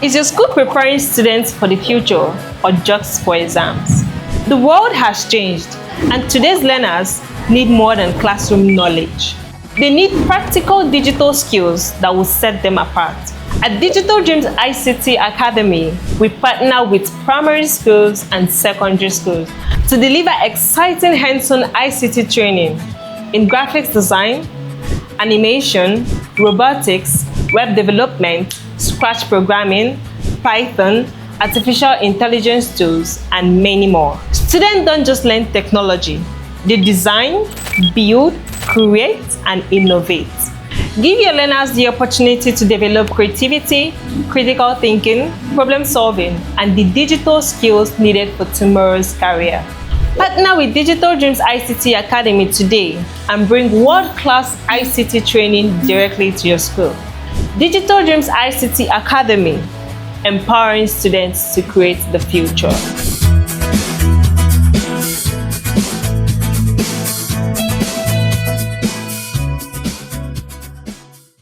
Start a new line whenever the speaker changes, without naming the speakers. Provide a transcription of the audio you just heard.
Is your school preparing students for the future or just for exams? The world has changed, and today's learners need more than classroom knowledge. They need practical digital skills that will set them apart. At Digital Dreams ICT Academy, we partner with primary schools and secondary schools to deliver exciting hands-on ICT training in graphics design, animation, robotics, web development, Scratch programming, Python, artificial intelligence tools, and many more. Students don't just learn technology, they design, build, create, and innovate. Give your learners the opportunity to develop creativity, critical thinking, problem solving, and the digital skills needed for tomorrow's career. Partner with Digital Dreams ICT Academy today and bring world-class ICT training directly to your school. Digital Dreams ICT Academy, empowering students to create the future.